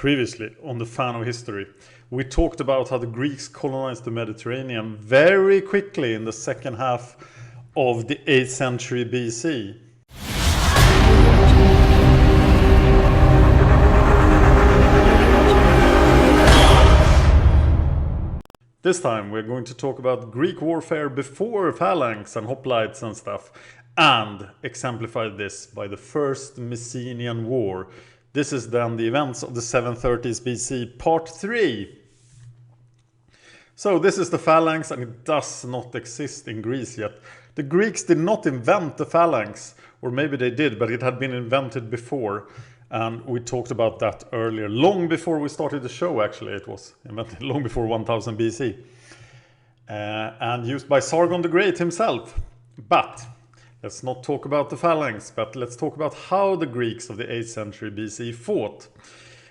Previously on the Fan of History, we talked about how the Greeks colonized the Mediterranean very quickly in the second half of the 8th century BC. This time we're going to talk about Greek warfare before Phalanx and hoplites and stuff, and exemplify this by the First Messenian War. This is then the events of the 730s BC, part 3. So this is the Phalanx, and it does not exist in Greece yet. The Greeks did not invent the Phalanx, or maybe they did, but it had been invented before. And we talked about that earlier, long before we started the show actually. It was invented long before 1000 BC. And used by Sargon the Great himself. But let's not talk about the Phalanx, but let's talk about how the Greeks of the 8th century BC fought.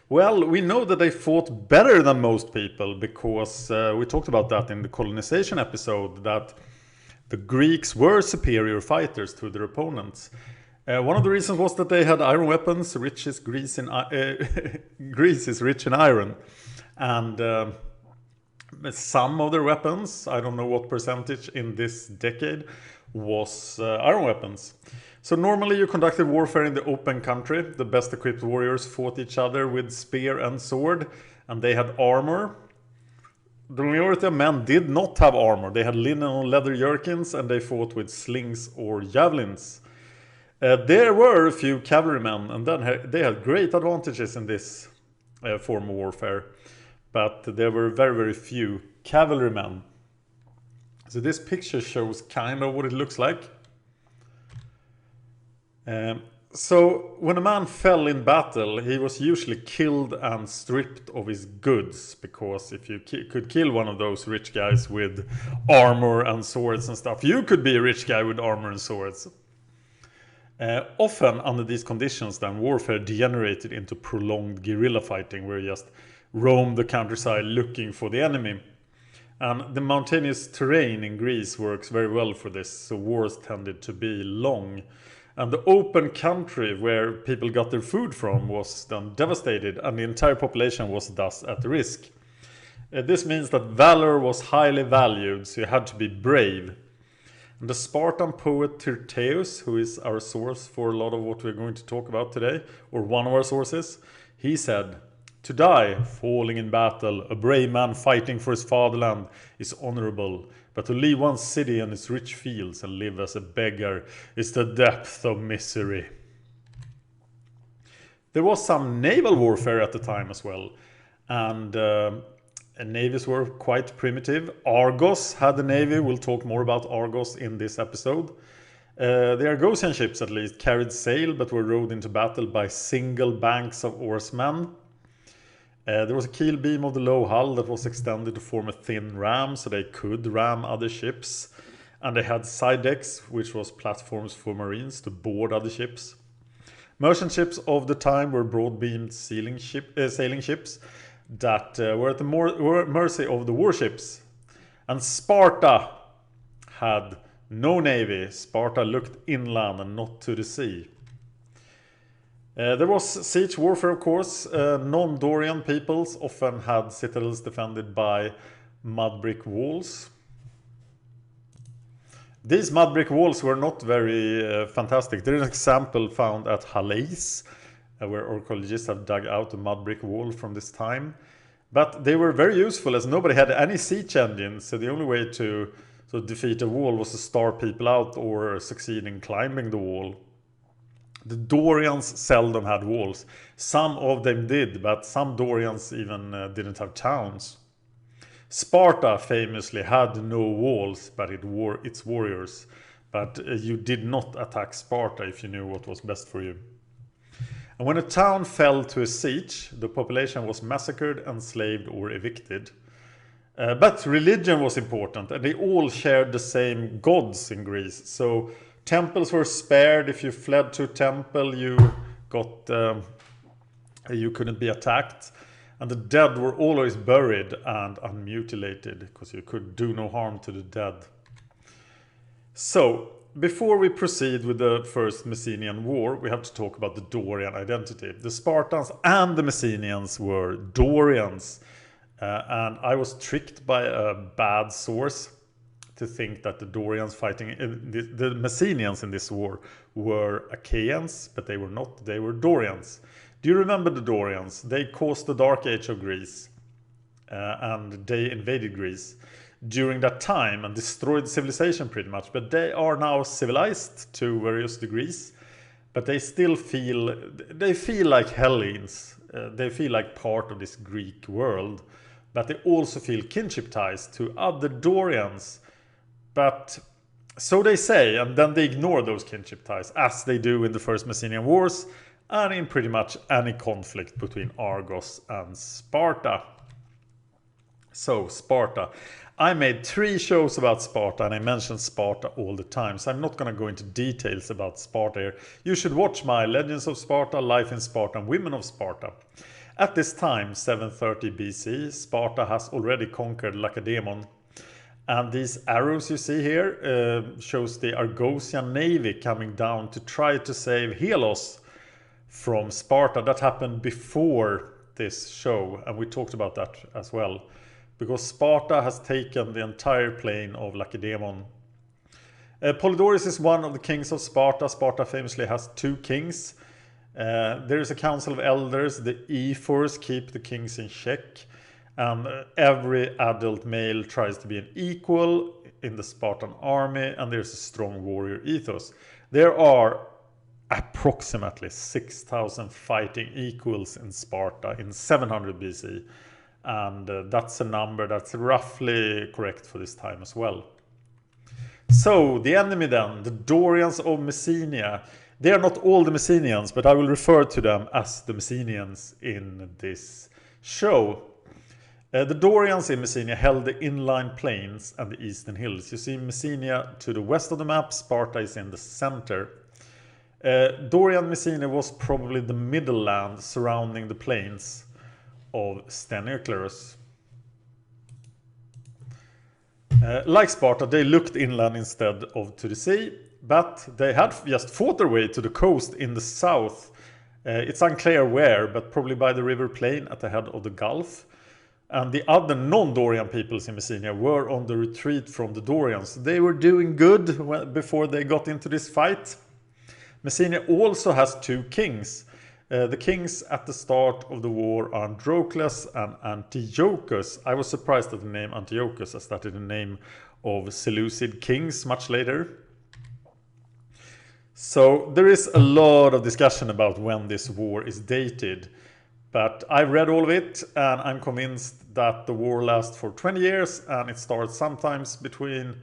Well, we know that they fought better than most people because we talked about that in the colonization episode, that the Greeks were superior fighters to their opponents. One of the reasons was that they had iron weapons. Greece is rich in iron. And some of their weapons, I don't know what percentage in this decade, was iron weapons. So normally you conducted warfare in the open country. The best equipped warriors fought each other with spear and sword, and they had armor. The majority of men did not have armor. They had linen or leather jerkins, and they fought with slings or javelins. There were a few cavalrymen, and then they had great advantages in this form of warfare. But there were very, very few cavalrymen. So this picture shows kind of what it looks like. So when a man fell in battle, he was usually killed and stripped of his goods, because if you could kill one of those rich guys with armor and swords and stuff, you could be a rich guy with armor and swords. Often under these conditions then warfare degenerated into prolonged guerrilla fighting, where you just roam the countryside looking for the enemy. And the mountainous terrain in Greece works very well for this, so wars tended to be long. And the open country where people got their food from was then devastated, and the entire population was thus at risk. This means that valor was highly valued, so you had to be brave. And the Spartan poet Tyrtaeus, who is our source for a lot of what we're going to talk about today, or one of our sources, he said, "To die, falling in battle, a brave man fighting for his fatherland, is honorable. But to leave one's city and its rich fields and live as a beggar is the depth of misery." There was some naval warfare at the time as well. And navies were quite primitive. Argos had a navy. We'll talk more about Argos in this episode. The Argosian ships at least carried sail, but were rowed into battle by single banks of oarsmen. There was a keel beam of the low hull that was extended to form a thin ram, so they could ram other ships. And they had side decks, which was platforms for marines to board other ships. Merchant ships of the time were broad-beamed sailing ships that were at the mercy of the warships. And Sparta had no navy. Sparta looked inland and not to the sea. There was siege warfare, of course. Non-Dorian peoples often had citadels defended by mud brick walls. These mud brick walls were not very fantastic. There is an example found at Halais, where archaeologists have dug out a mud brick wall from this time. But they were very useful, as nobody had any siege engines, so the only way to defeat a wall was to starve people out or succeed in climbing the wall. The Dorians seldom had walls. Some of them did, but some Dorians even didn't have towns. Sparta famously had no walls, but it wore its warriors. But you did not attack Sparta if you knew what was best for you. And when a town fell to a siege, the population was massacred, enslaved, or evicted. But religion was important, and they all shared the same gods in Greece. So temples were spared. If you fled to a temple, you couldn't be attacked. And the dead were always buried and unmutilated, because you could do no harm to the dead. So before we proceed with the First Messenian War, we have to talk about the Dorian identity. The Spartans and the Messenians were Dorians. And I was tricked by a bad source to think that the Dorians fighting, the Messenians in this war were Achaeans, but they were not, they were Dorians. Do you remember the Dorians? They caused the Dark Age of Greece, and they invaded Greece during that time and destroyed civilization pretty much, but they are now civilized to various degrees, but they still feel like Hellenes. They feel like part of this Greek world, but they also feel kinship ties to other Dorians. But so they say, and then they ignore those kinship ties, as they do in the First Messenian Wars and in pretty much any conflict between Argos and Sparta. So, Sparta. I made 3 shows about Sparta and I mentioned Sparta all the time, so I'm not going to go into details about Sparta here. You should watch my Legends of Sparta, Life in Sparta and Women of Sparta. At this time, 730 BC, Sparta has already conquered Lacedaemon. And these arrows you see here shows the Argosian navy coming down to try to save Helos from Sparta. That happened before this show, and we talked about that as well. Because Sparta has taken the entire plain of Lacedaemon. Polydorus is one of the kings of Sparta. Sparta famously has 2 kings. There is a council of elders. The ephors keep the kings in check. And every adult male tries to be an equal in the Spartan army. And there's a strong warrior ethos. There are approximately 6,000 fighting equals in Sparta in 700 BC. And that's a number that's roughly correct for this time as well. So the enemy then, the Dorians of Messenia. They are not all the Messenians, but I will refer to them as the Messenians in this show. The Dorians in Messenia held the inland plains and the eastern hills. You see Messenia to the west of the map, Sparta is in the center. Dorian Messenia was probably the middle land surrounding the plains of Sthenoclerus. Like Sparta, they looked inland instead of to the sea, but they had just fought their way to the coast in the south. It's unclear where, but probably by the river plain at the head of the Gulf. And the other non-Dorian peoples in Messenia were on the retreat from the Dorians. They were doing good before they got into this fight. Messenia also has 2 kings. The kings at the start of the war are Androcles and Antiochus. I was surprised at the name Antiochus, as that is the name of Seleucid kings much later. So there is a lot of discussion about when this war is dated. But I've read all of it and I'm convinced that the war lasts for 20 years and it starts sometimes between...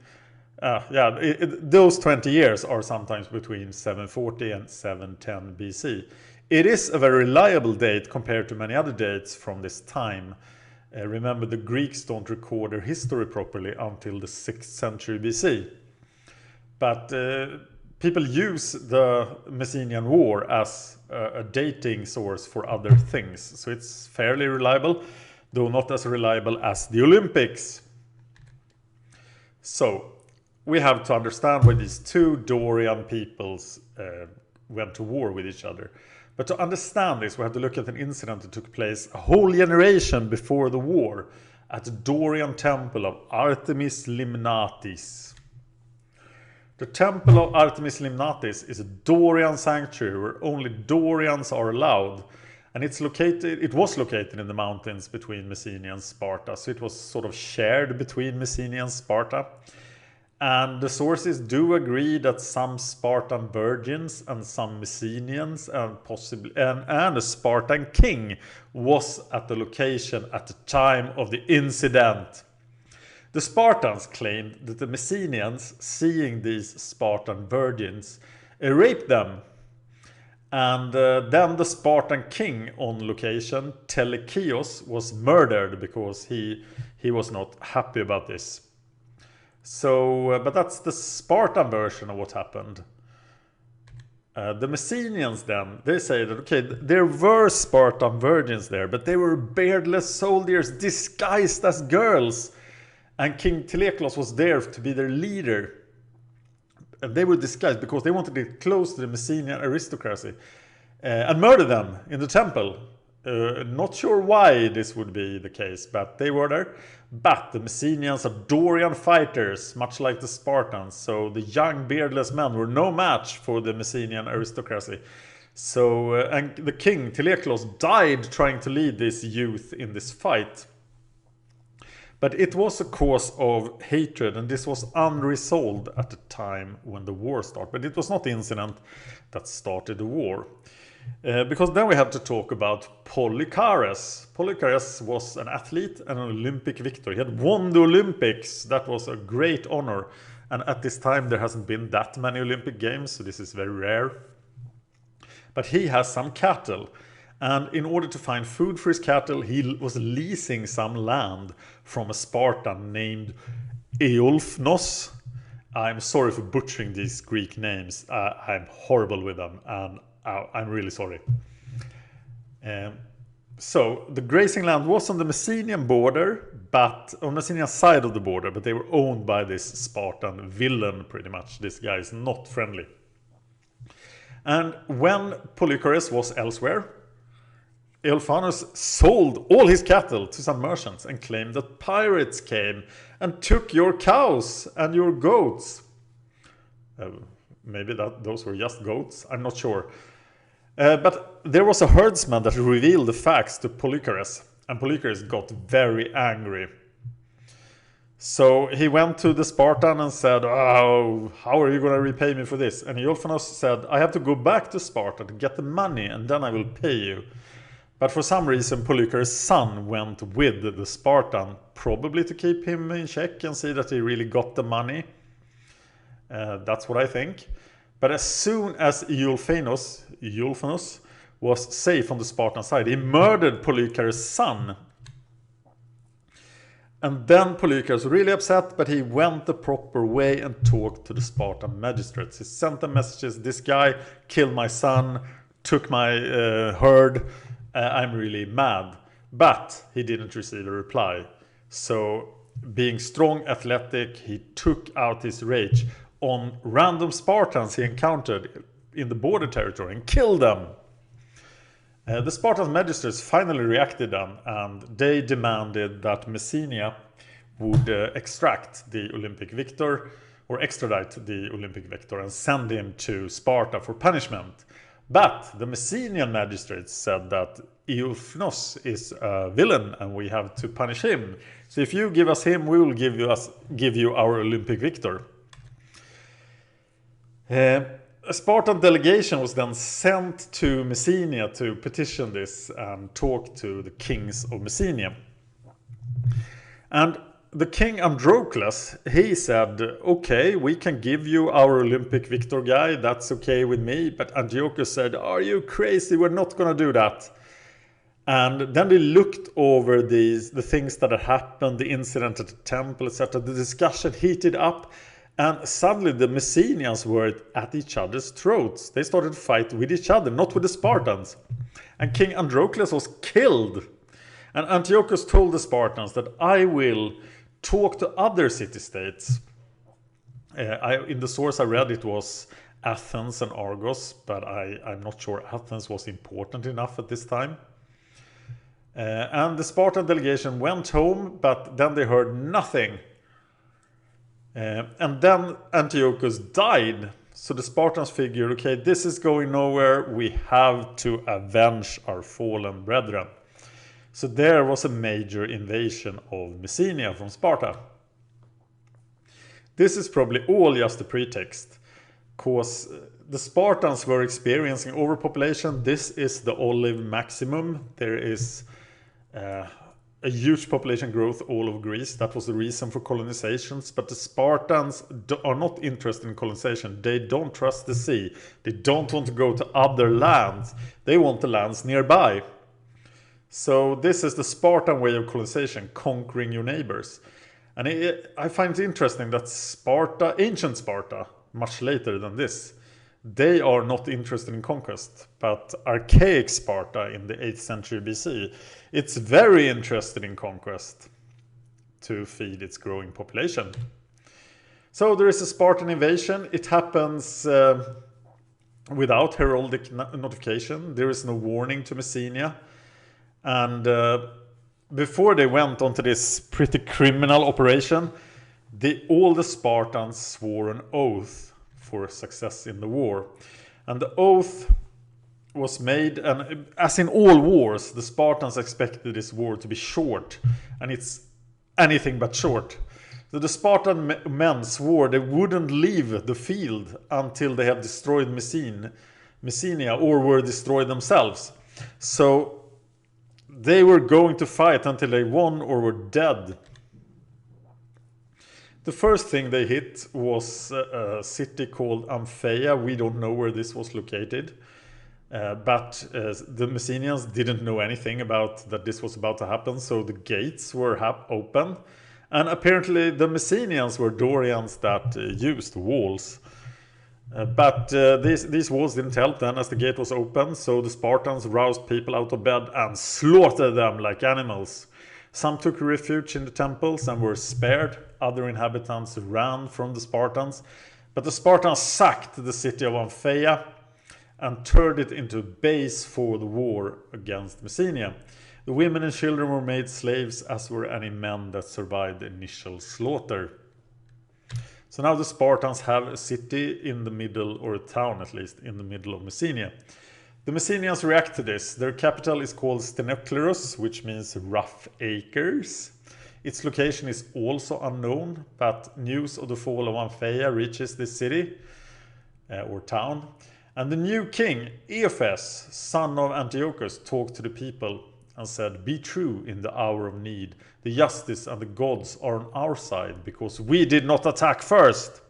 those 20 years are sometimes between 740 and 710 BC. It is a very reliable date compared to many other dates from this time. Remember, the Greeks don't record their history properly until the 6th century BC. But people use the Messenian War as a dating source for other things. So it's fairly reliable, though not as reliable as the Olympics. So we have to understand why these 2 Dorian peoples went to war with each other. But to understand this, we have to look at an incident that took place a whole generation before the war at the Dorian temple of Artemis Limnatis. The temple of Artemis Limnatis is a Dorian sanctuary where only Dorians are allowed. And it was located in the mountains between Messenia and Sparta. So it was sort of shared between Messenia and Sparta. And the sources do agree that some Spartan virgins and some Messenians and possibly and a Spartan king was at the location at the time of the incident. The Spartans claimed that the Messenians, seeing these Spartan virgins, raped them. And then the Spartan king on location, Telechios, was murdered because he was not happy about this. So, but that's the Spartan version of what happened. The Messenians then, they say that, okay, there were Spartan virgins there, but they were beardless soldiers disguised as girls. And King Telechios was there to be their leader. And they were disguised because they wanted to get close to the Messenian aristocracy and murder them in the temple. Not sure why this would be the case, but they were there. But the Messenians are Dorian fighters, much like the Spartans. So the young beardless men were no match for the Messenian aristocracy. So, and the king, Telekios, died trying to lead this youth in this fight. But it was a cause of hatred, and this was unresolved at the time when the war started. But it was not the incident that started the war. Because then we have to talk about Polychares. Polychares was an athlete and an Olympic victor. He had won the Olympics. That was a great honor. And at this time there hasn't been that many Olympic games, so this is very rare. But he has some cattle. And in order to find food for his cattle, he was leasing some land from a Spartan named Eulphnos. I'm sorry for butchering these Greek names. I'm horrible with them, and I'm really sorry. So the grazing land was on the Messenian border, but on the Messenian side of the border, but they were owned by this Spartan villain pretty much. This guy is not friendly. And when Polychares was elsewhere, Eulphanus sold all his cattle to some merchants and claimed that pirates came and took your cows and your goats. Maybe those were just goats, I'm not sure. But there was a herdsman that revealed the facts to Polychares, and Polychares got very angry. So he went to the Spartan and said, "Oh, how are you going to repay me for this?" And Eulphanus said, "I have to go back to Sparta to get the money, and then I will pay you." But for some reason, Polychares' son went with the Spartan, probably to keep him in check and see that he really got the money. That's what I think. But as soon as Eulphanus was safe on the Spartan side, he murdered Polychares' son. And then Polychares was really upset, but he went the proper way and talked to the Spartan magistrates. He sent them messages, "This guy killed my son, took my herd, I'm really mad." But he didn't receive a reply. So being strong, athletic, he took out his rage on random Spartans he encountered in the border territory and killed them. The Spartan magistrates finally reacted then, and they demanded that Messenia would extract the Olympic victor, or extradite the Olympic victor, and send him to Sparta for punishment. But the Messenian magistrates said that Eulphanus is a villain and we have to punish him. So if you give us him, we will give you our Olympic victor. A Spartan delegation was then sent to Messenia to petition this and talk to the kings of Messenia. And the king Androcles, he said, "Okay, we can give you our Olympic victor guy, that's okay with me." But Antiochus said, "Are you crazy? We're not going to do that." And then they looked over the things that had happened, the incident at the temple, etc. The discussion heated up. And suddenly the Messenians were at each other's throats. They started to fight with each other, not with the Spartans. And King Androcles was killed. And Antiochus told the Spartans that I will talk to other city-states. In the source I read it was Athens and Argos, but I'm not sure Athens was important enough at this time. And the Spartan delegation went home, but then they heard nothing. And then Antiochus died. So the Spartans figured, okay, this is going nowhere. We have to avenge our fallen brethren. So there was a major invasion of Messenia from Sparta. This is probably all just a pretext, because the Spartans were experiencing overpopulation. This is the olive maximum. There is a huge population growth all over Greece. That was the reason for colonizations. But the Spartans are not interested in colonization. They don't trust the sea. They don't want to go to other lands. They want the lands nearby. So this is the Spartan way of colonization, conquering your neighbors. And I find it interesting that Sparta, ancient Sparta, much later than this, they are not interested in conquest. But archaic Sparta in the 8th century BC, it's very interested in conquest to feed its growing population. So there is a Spartan invasion. It happens without heraldic notification. There is no warning to Messenia. And before they went onto this pretty criminal operation, all the Spartans swore an oath for success in the war. And the oath was made, and as in all wars, the Spartans expected this war to be short, and it's anything but short. So the Spartan men swore they wouldn't leave the field until they had destroyed Messenia or were destroyed themselves. So they were going to fight until they won or were dead. The first thing they hit was a city called Ampheia. We don't know where this was located. But the Messenians didn't know anything about that this was about to happen, so the gates were open. And apparently the Messenians were Dorians that used walls. But these walls didn't help then, as the gate was open, so the Spartans roused people out of bed and slaughtered them like animals. Some took refuge in the temples and were spared. Other inhabitants ran from the Spartans. But the Spartans sacked the city of Ampheia and turned it into a base for the war against Messenia. The women and children were made slaves, as were any men that survived the initial slaughter. So now the Spartans have a city in the middle, or a town at least, in the middle of Messenia. The Messenians react to this. Their capital is called Stenocleros, which means rough acres. Its location is also unknown, but news of the fall of Ampheia reaches this city, or town. And the new king, Ephes, son of Antiochus, talked to the people and said, "Be true in the hour of need. The justice and the gods are on our side, because we did not attack first."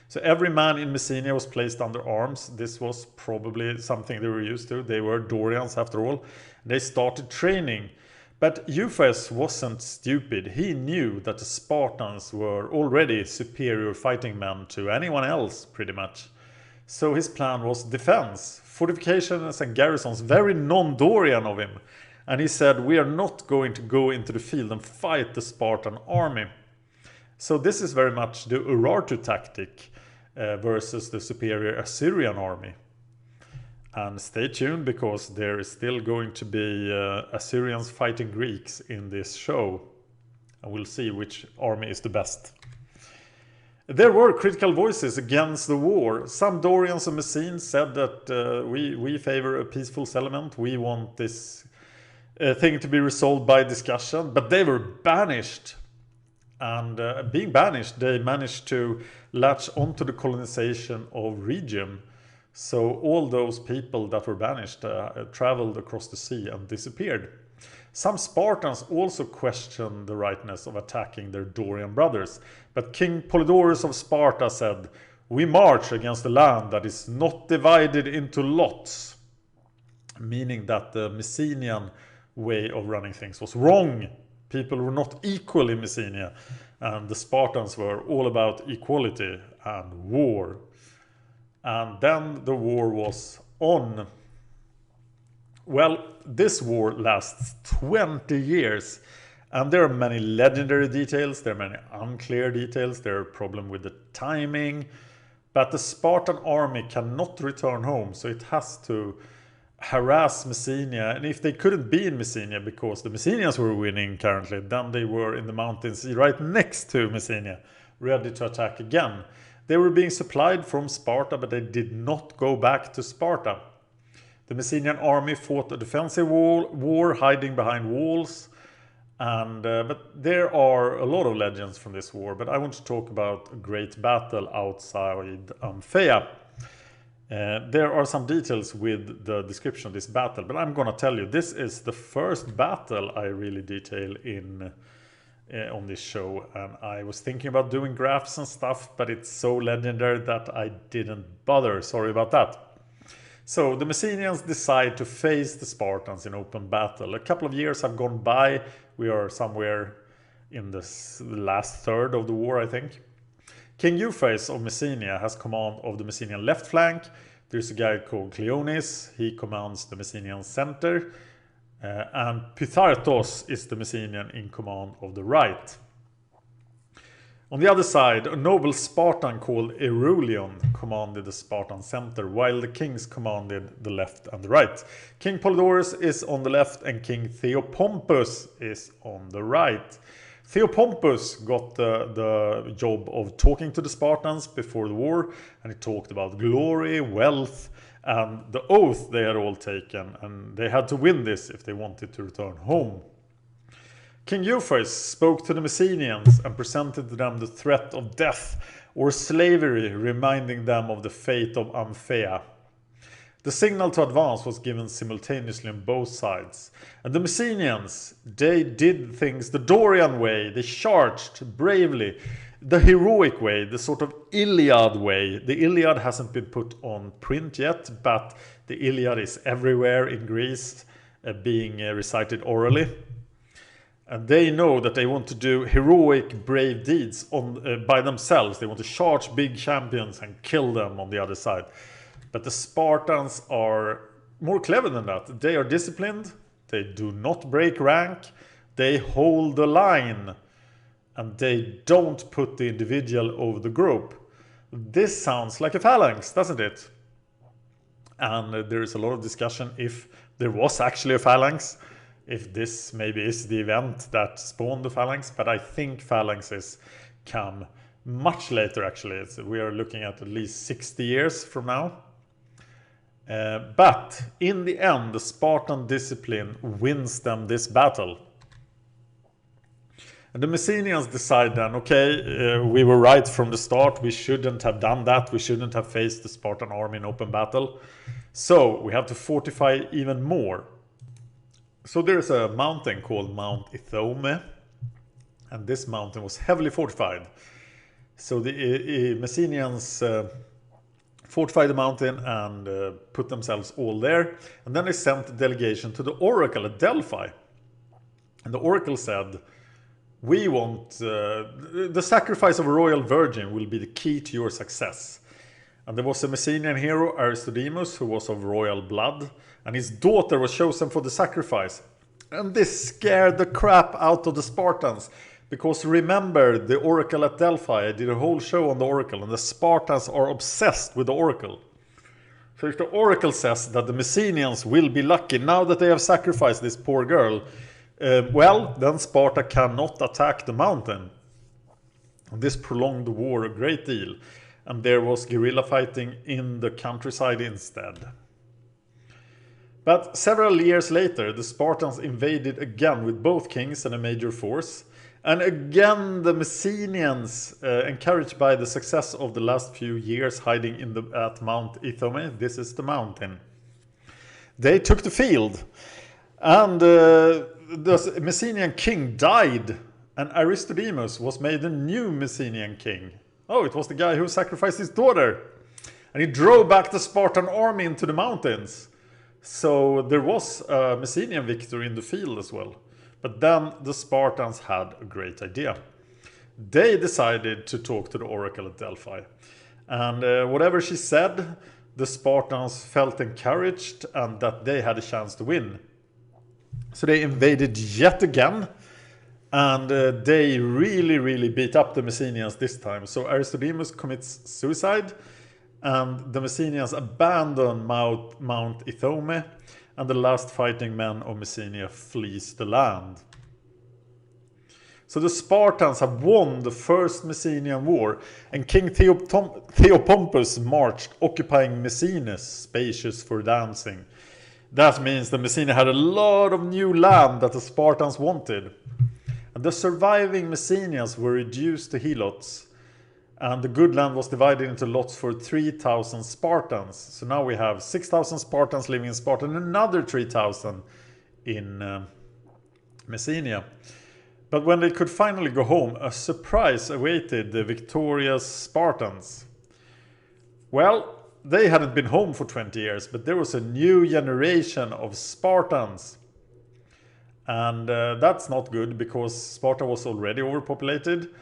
So every man in Messenia was placed under arms. This was probably something they were used to. They were Dorians after all. They started training. But Ephes wasn't stupid. He knew that the Spartans were already superior fighting men to anyone else, pretty much. So his plan was defense, fortifications and garrisons, very non-Dorian of him. And he said, "We are not going to go into the field and fight the Spartan army." So this is very much the Urartu tactic versus the superior Assyrian army. And stay tuned, because there is still going to be Assyrians fighting Greeks in this show. And we'll see which army is the best. There were critical voices against the war. Some Dorians of Messene said that we favor a peaceful settlement. We want this thing to be resolved by discussion. But they were banished. And being banished, they managed to latch onto the colonization of Aegium. So all those people that were banished traveled across the sea and disappeared. Some Spartans also questioned the rightness of attacking their Dorian brothers. But King Polydorus of Sparta said, "We march against a land that is not divided into lots." Meaning that the Messenian way of running things was wrong. People were not equal in Messenia. And the Spartans were all about equality and war. And then the war was on. Well, this war lasts 20 years. And there are many legendary details. There are many unclear details. There are problems with the timing. But the Spartan army cannot return home. So it has to harass Messenia. And if they couldn't be in Messenia because the Messenians were winning currently, then they were in the mountains right next to Messenia, ready to attack again. They were being supplied from Sparta, but they did not go back to Sparta. The Messenian army fought a defensive war, hiding behind walls. And but there are a lot of legends from this war. But I want to talk about a great battle outside Ampheia. There are some details with the description of this battle, but I'm gonna tell you, this is the first battle I really detail in on this show, and I was thinking about doing graphs and stuff, but it's so legendary that I didn't bother. Sorry about that. So the Messenians decide to face the Spartans in open battle. A couple of years have gone by. We are somewhere in the last third of the war, I think. King Ephes of Messenia has command of the Messenian left flank. There's a guy called Cleonis. He commands the Messenian center. And Pythartos is the Messenian in command of the right. On the other side, a noble Spartan called Erulion commanded the Spartan center, while the kings commanded the left and the right. King Polydorus is on the left and King Theopompus is on the right. Theopompus got the job of talking to the Spartans before the war, and he talked about glory, wealth, and the oath they had all taken, and they had to win this if they wanted to return home. King Euphrates spoke to the Messenians and presented to them the threat of death or slavery, reminding them of the fate of Ampheia. The signal to advance was given simultaneously on both sides. And the Messenians, they did things the Dorian way. They charged bravely. The heroic way, the sort of Iliad way. The Iliad hasn't been put on print yet, but the Iliad is everywhere in Greece, being recited orally. And they know that they want to do heroic, brave deeds by themselves. They want to charge big champions and kill them on the other side. But the Spartans are more clever than that. They are disciplined. They do not break rank. They hold the line. And they don't put the individual over the group. This sounds like a phalanx, doesn't it? And there is a lot of discussion if there was actually a phalanx. If this maybe is the event that spawned the phalanx, but I think phalanxes come much later actually. We are looking at least 60 years from now. But in the end, the Spartan discipline wins them this battle. And the Messenians decide then, okay, we were right from the start. We shouldn't have done that. We shouldn't have faced the Spartan army in open battle. So we have to fortify even more. So there is a mountain called Mount Ithome, and this mountain was heavily fortified. So the Messenians fortified the mountain and put themselves all there. And then they sent a delegation to the oracle at Delphi. And the oracle said, we want, the sacrifice of a royal virgin will be the key to your success. And there was a Messenian hero, Aristodemus, who was of royal blood. And his daughter was chosen for the sacrifice. And this scared the crap out of the Spartans. Because remember, the oracle at Delphi, I did a whole show on the oracle. And the Spartans are obsessed with the oracle. So if the oracle says that the Messenians will be lucky now that they have sacrificed this poor girl, well, then Sparta cannot attack the mountain. And this prolonged the war a great deal. And there was guerrilla fighting in the countryside instead. But several years later, the Spartans invaded again with both kings and a major force. And again, the Messenians, encouraged by the success of the last few years hiding at Mount Ithome, this is the mountain, they took the field. And the Messenian king died, and Aristodemus was made a new Messenian king. Oh, it was the guy who sacrificed his daughter. And he drove back the Spartan army into the mountains. So there was a Messenian victory in the field as well. But then the Spartans had a great idea. They decided to talk to the oracle at Delphi. And whatever she said, the Spartans felt encouraged and that they had a chance to win. So they invaded yet again. And they really beat up the Messenians this time. So Aristodemus commits suicide. And the Messenians abandon Mount Ithome, and the last fighting men of Messenia flees the land. So the Spartans have won the First Messenian War, and King Theopompus marched, occupying Messenia, spacious for dancing. That means that Messenia had a lot of new land that the Spartans wanted. And the surviving Messenians were reduced to helots. And the good land was divided into lots for 3,000 Spartans. So now we have 6,000 Spartans living in Sparta and another 3,000 in Messenia. But when they could finally go home, a surprise awaited the victorious Spartans. Well, they hadn't been home for 20 years, but there was a new generation of Spartans. And that's not good because Sparta was already overpopulated.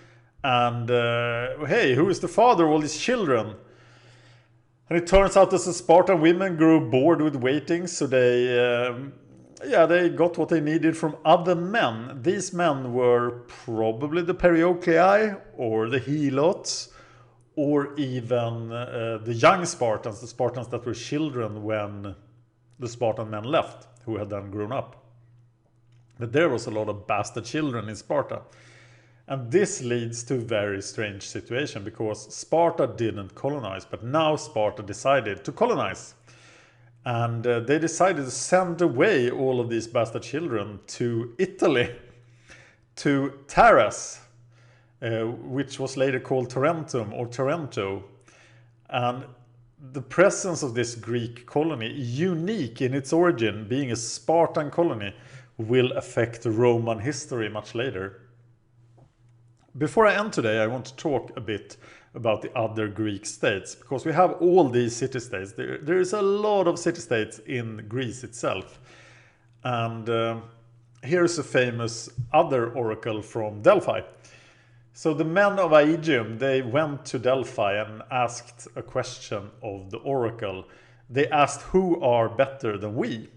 And hey, who is the father of all these children? And it turns out that the Spartan women grew bored with waiting, so they yeah, they got what they needed from other men. These men were probably the Perioklii or the Helots, or even the young Spartans, the Spartans that were children when the Spartan men left, who had then grown up. But there was a lot of bastard children in Sparta. And this leads to a very strange situation, because Sparta didn't colonize, but now Sparta decided to colonize. And they decided to send away all of these bastard children to Italy, to Taras, which was later called Tarentum or Tarento. And the presence of this Greek colony, unique in its origin, being a Spartan colony, will affect Roman history much later. Before I end today, I want to talk a bit about the other Greek states, because we have all these city-states. There is a lot of city-states in Greece itself. And here's a famous other oracle from Delphi. So the men of Aegium, they went to Delphi and asked a question of the oracle. They asked, who are better than we?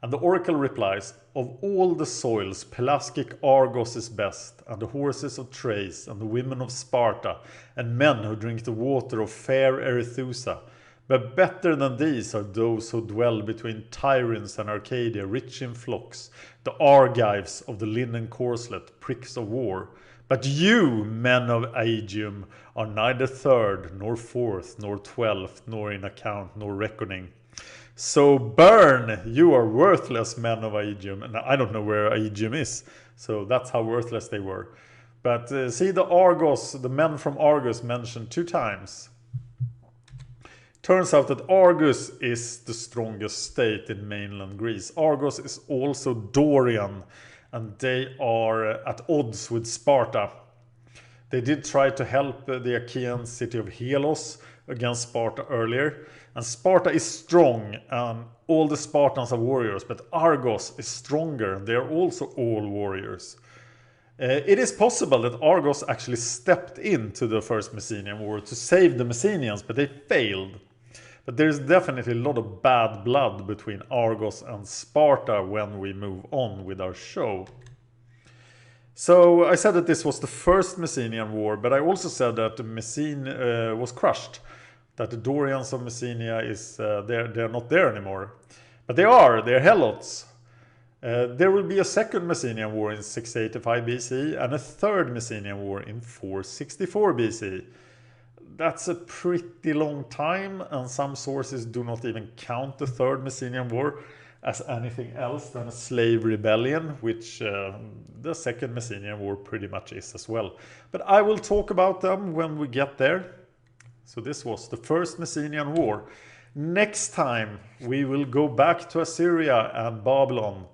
And the oracle replies, of all the soils, Pelasgic Argos is best, and the horses of Thrace, and the women of Sparta, and men who drink the water of fair Erethusa. But better than these are those who dwell between Tiryns and Arcadia, rich in flocks, the Argives of the linen corslet, pricks of war. But you, men of Aegium, are neither third, nor fourth, nor 12th, nor in account, nor reckoning. So burn, you are worthless, men of Aegium. And I don't know where Aegium is, so that's how worthless they were. But see the Argos, the men from Argos mentioned 2 times. Turns out that Argos is the strongest state in mainland Greece. Argos is also Dorian, and they are at odds with Sparta. They did try to help the Achaean city of Helos against Sparta earlier. And Sparta is strong, and all the Spartans are warriors, but Argos is stronger, and they are also all warriors. It is possible that Argos actually stepped into the First Messenian War to save the Messenians, but they failed. But there is definitely a lot of bad blood between Argos and Sparta when we move on with our show. So I said that this was the First Messenian War, but I also said that Messene was crushed. That the Dorians of Messenia they're not there anymore. But they're Helots. There will be a second Messenian War in 685 BC and a third Messenian War in 464 BC. That's a pretty long time, and some sources do not even count the third Messenian War as anything else than a slave rebellion, which the second Messenian War pretty much is as well. But I will talk about them when we get there. So this was the First Messenian War. Next time we will go back to Assyria and Babylon.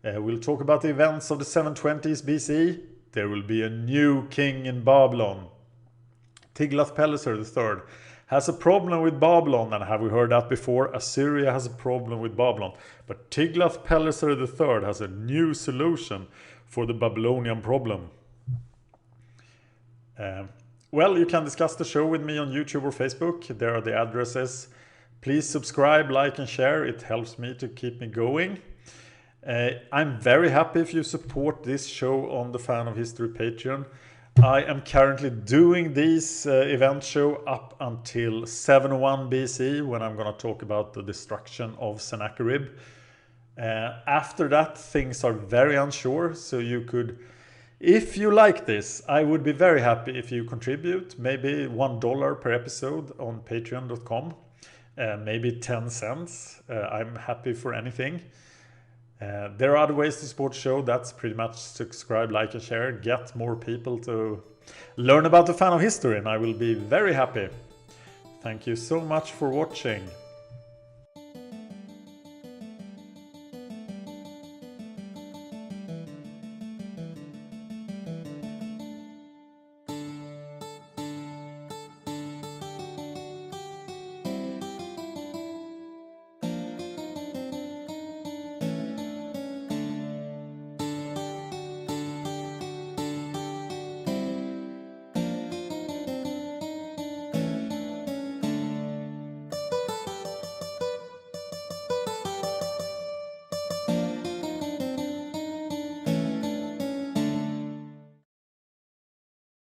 We'll talk about the events of the 720s BC. There will be a new king in Babylon. Tiglath-Pileser III has a problem with Babylon, and have we heard that before? Assyria has a problem with Babylon. But Tiglath-Pileser III has a new solution for the Babylonian problem. Well, you can discuss the show with me on YouTube or Facebook. There are the addresses. Please subscribe, like and share. It helps me to keep me going. I'm very happy if you support this show on the Fan of History Patreon. I am currently doing this event show up until 701 BC, when I'm going to talk about the destruction of Sennacherib. After that, things are very unsure, so you could, if you like this, I would be very happy if you contribute, maybe $1 per episode on patreon.com, maybe 10 cents. I'm happy for anything. There are other ways to support the show. That's pretty much subscribe, like and share. Get more people to learn about the Fan of History, and I will be very happy. Thank you so much for watching.